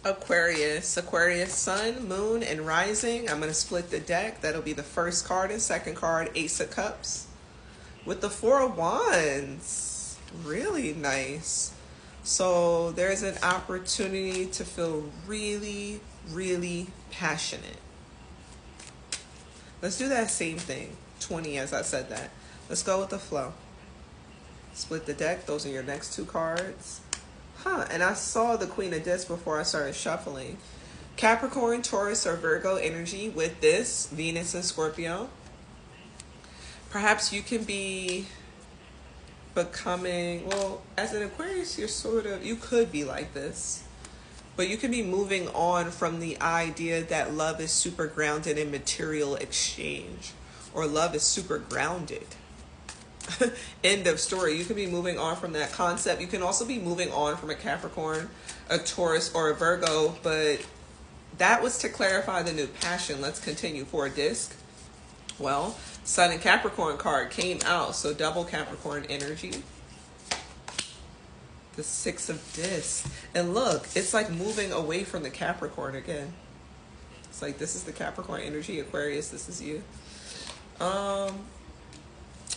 Aquarius. Aquarius sun, moon, and rising. I'm going to split the deck. That'll be the first card and second card, Ace of Cups. With the Four of Wands. Really nice. So there's an opportunity to feel really, really passionate. Let's do that same thing. 20 as I said that. Let's go with the flow. Split the deck. Those are your next two cards. And I saw the Queen of Discs before I started shuffling. Capricorn, Taurus, or Virgo energy with this, Venus and Scorpio. Perhaps you can be becoming, well, as an Aquarius, you could be like this. But you can be moving on from the idea that love is super grounded in material exchange. Or love is super grounded. End of story. You could be moving on from that concept. You can also be moving on from a Capricorn, a Taurus, or a Virgo, but that was to clarify the new passion. Let's continue. For a disc, well, Sun and Capricorn card came out, so double Capricorn energy. The Six of Discs. And look, it's like moving away from the Capricorn again. It's like this is the Capricorn energy. Aquarius, this is you.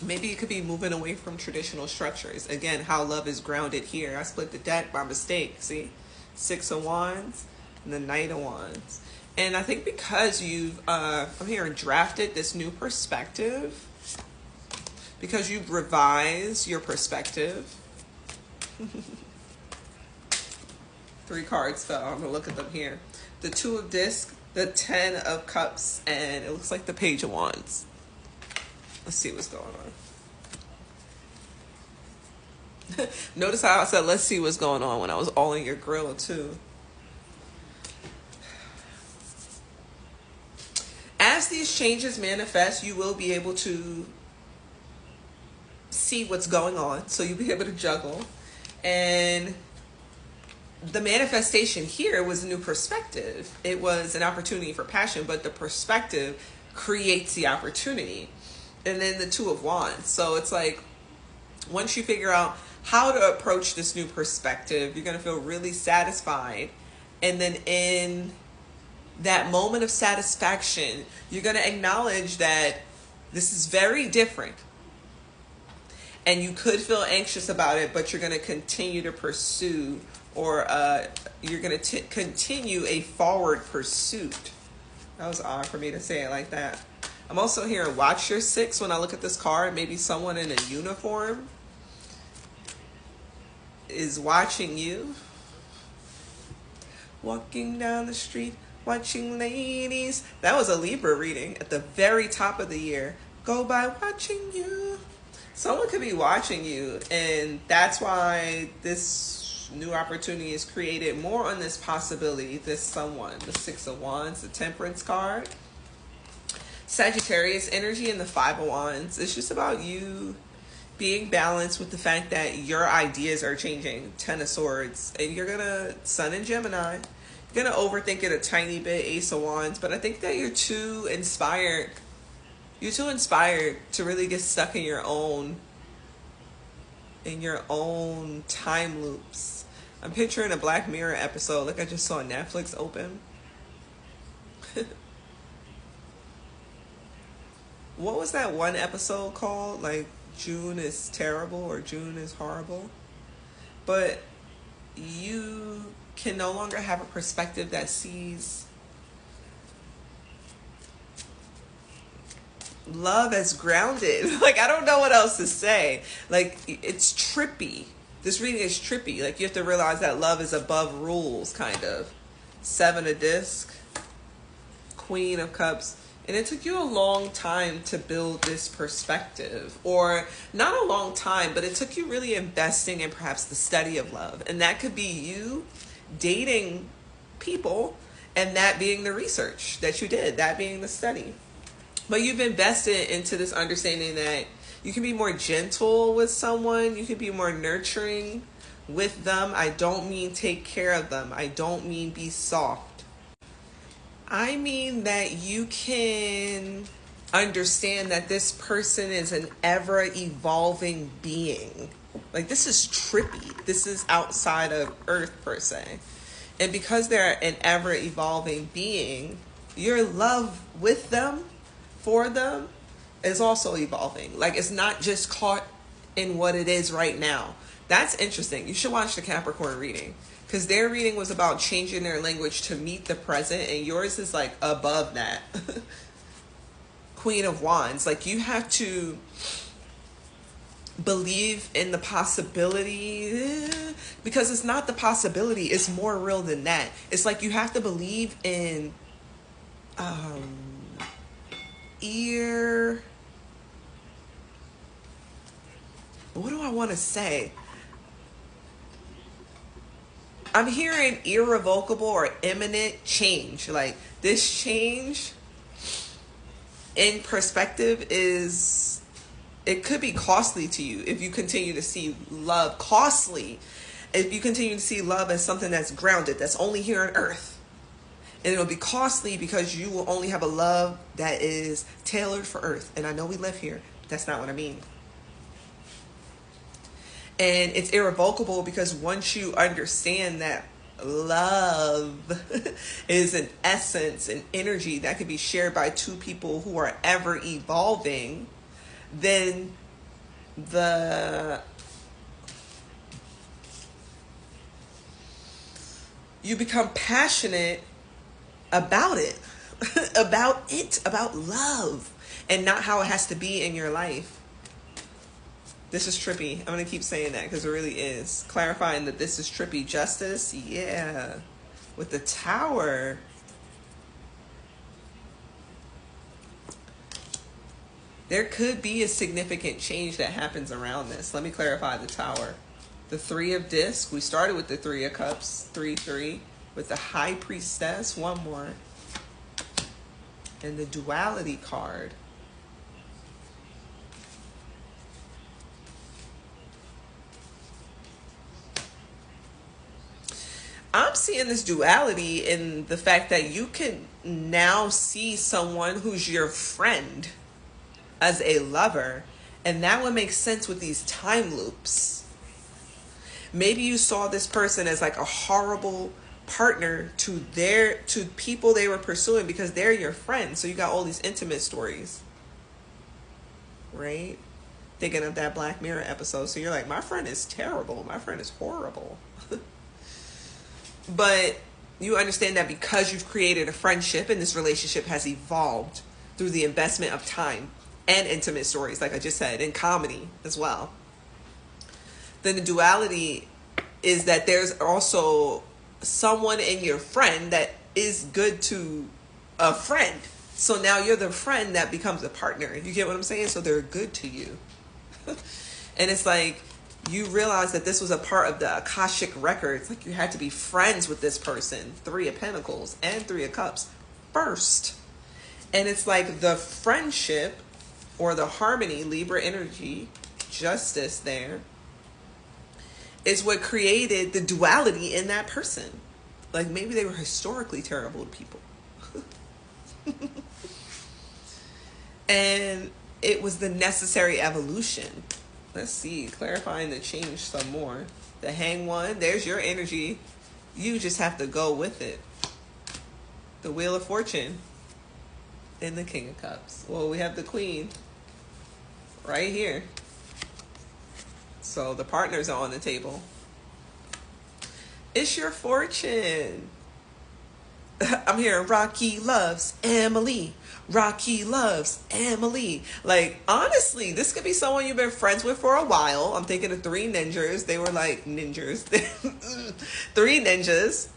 Maybe you could be moving away from traditional structures. Again, how love is grounded here. I split the deck by mistake. See? Six of Wands and the Knight of Wands. And I think because you've, I'm hearing drafted this new perspective, because you've revised your perspective. 3 cards fell. I'm going to look at them here. The Two of Discs, the 10 of Cups, and it looks like the Page of Wands. Let's see what's going on. Notice how I said, let's see what's going on when I was all in your grill too. As these changes manifest, you will be able to see what's going on. So you'll be able to juggle. And the manifestation here was a new perspective. It was an opportunity for passion, but the perspective creates the opportunity. And then the Two of Wands. So it's like, once you figure out how to approach this new perspective, you're going to feel really satisfied. And then in that moment of satisfaction, you're going to acknowledge that this is very different. And you could feel anxious about it, but you're going to continue to pursue, or you're going to continue a forward pursuit. That was odd for me to say it like that. I'm also hearing watch your 6 when I look at this card. Maybe someone in a uniform is watching you. Walking down the street, watching ladies. That was a Libra reading at the very top of the year. Go by watching you. Someone could be watching you, and that's why this new opportunity is created more on this possibility. This someone, the Six of Wands, the Temperance card. Sagittarius energy and the Five of Wands. It's just about you being balanced with the fact that your ideas are changing. 10 of Swords. And you're going to, Sun in Gemini, you're going to overthink it a tiny bit, Ace of Wands. But I think that you're too inspired. You're too inspired to really get stuck in your own time loops. I'm picturing a Black Mirror episode like I just saw Netflix open. What was that one episode called? Like June is terrible or June is horrible. But you can no longer have a perspective that sees love as grounded. Like, I don't know what else to say. Like, it's trippy. This reading is trippy. Like, you have to realize that love is above rules, kind of. 7 of Discs, Queen of Cups. And it took you a long time to build this perspective. Or not a long time, but it took you really investing in perhaps the study of love. And that could be you dating people, and that being the research that you did, that being the study. But you've invested into this understanding that you can be more gentle with someone. You can be more nurturing with them. I don't mean take care of them. I don't mean be soft. I mean that you can understand that this person is an ever-evolving being. Like, this is trippy. This is outside of Earth, per se. And because they're an ever evolving being, your love with them, for them, is also evolving. Like, it's not just caught in what it is right now. That's interesting. You should watch the Capricorn reading, because their reading was about changing their language to meet the present, and yours is like above that. Queen of Wands. Like, you have to believe in the possibility, because it's not the possibility, it's more real than that. It's like you have to believe in what do I want to say? I'm hearing irrevocable or imminent change. Like, this change in perspective is, it could be costly to you if you continue to see love costly. If you continue to see love as something that's grounded, that's only here on earth. And it'll be costly because you will only have a love that is tailored for earth. And I know we live here. That's not what I mean. And it's irrevocable because once you understand that love is an essence, an energy that can be shared by two people who are ever evolving, then you become passionate about it, about love, and not how it has to be in your life. This is trippy. I'm going to keep saying that because it really is. Clarifying that this is trippy. Justice, yeah. With the Tower. There could be a significant change that happens around this. Let me clarify the Tower. The Three of Discs. We started with the Three of Cups. 3-3. With the High Priestess. One more. And the Duality card. I'm seeing this duality in the fact that you can now see someone who's your friend as a lover, and that would make sense with these time loops. Maybe you saw this person as like a horrible partner to people they were pursuing because they're your friend. So you got all these intimate stories, right? Thinking of that Black Mirror episode. So you're like, my friend is terrible. My friend is horrible. But you understand that because you've created a friendship and this relationship has evolved through the investment of time and intimate stories, like I just said, and comedy as well. Then the duality is that there's also someone in your friend that is good to a friend. So now you're the friend that becomes a partner. You get what I'm saying? So they're good to you. And it's like, you realize that this was a part of the Akashic records. Like, you had to be friends with this person. 3 of Pentacles and 3 of Cups first. And it's like the friendship or the harmony, Libra energy, justice there, is what created the duality in that person. Like, maybe they were historically terrible to people. And it was the necessary evolution. Let's see, clarifying the change some more. The Hanged One, there's your energy. You just have to go with it. The Wheel of Fortune and the King of Cups. Well, we have the Queen right here. So the partners are on the table. It's your fortune. I'm hearing Rocky loves Emily. Rocky loves Emily. Like, honestly, this could be someone you've been friends with for a while. I'm thinking of 3 ninjas. They were like ninjas. 3 ninjas.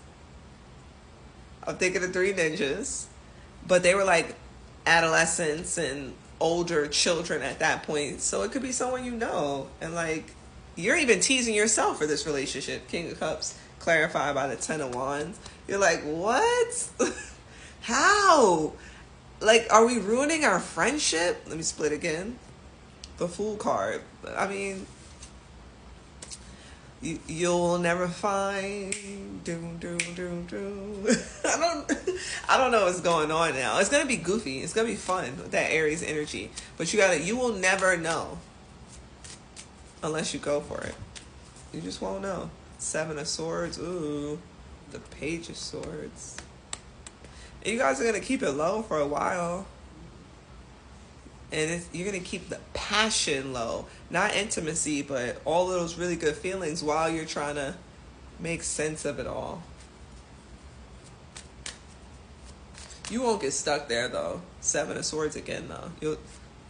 I'm thinking of 3 ninjas. But they were like adolescents and older children at that point. So it could be someone you know. And like, you're even teasing yourself for this relationship. King of Cups, clarified by the 10 of Wands. You're like, what? How? Like, are we ruining our friendship? Let me split again. The Fool card. I mean, you'll never find. Doom, doom, doom, doom. I don't know what's going on now. It's gonna be goofy. It's gonna be fun with that Aries energy. But you will never know unless you go for it. You just won't know. 7 of Swords. Ooh. The Page of Swords. And you guys are going to keep it low for a while. And you're going to keep the passion low. Not intimacy, but all of those really good feelings while you're trying to make sense of it all. You won't get stuck there, though. 7 of Swords again, though.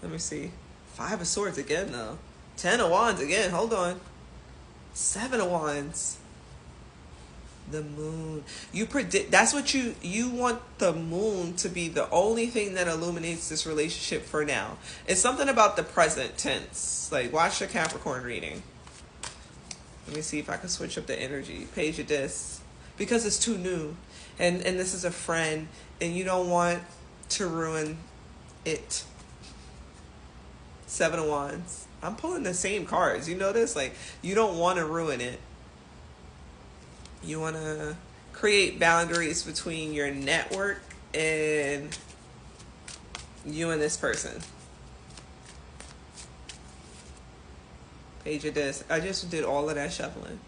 Let me see. 5 of Swords again, though. 10 of Wands again. Hold on. 7 of Wands. The Moon. You predict. That's what you want the Moon to be the only thing that illuminates this relationship for now. It's something about the present tense. Like, watch the Capricorn reading. Let me see if I can switch up the energy. Page of Discs. Because it's too new. And this is a friend. And you don't want to ruin it. 7 of Wands. I'm pulling the same cards. You notice? Like, you don't want to ruin it. You want to create boundaries between your network and you and this person. Page of Discs. I just did all of that shuffling.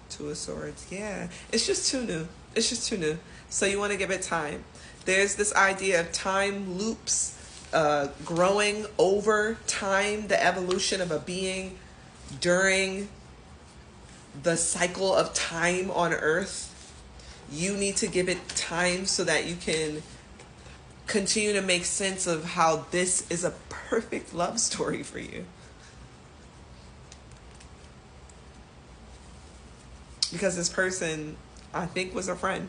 2 of Swords. Yeah. It's just too new. It's just too new. So you want to give it time. There's this idea of time loops, growing over time, the evolution of a being during the cycle of time on Earth. You need to give it time so that you can continue to make sense of how this is a perfect love story for you. Because this person, I think, was a friend.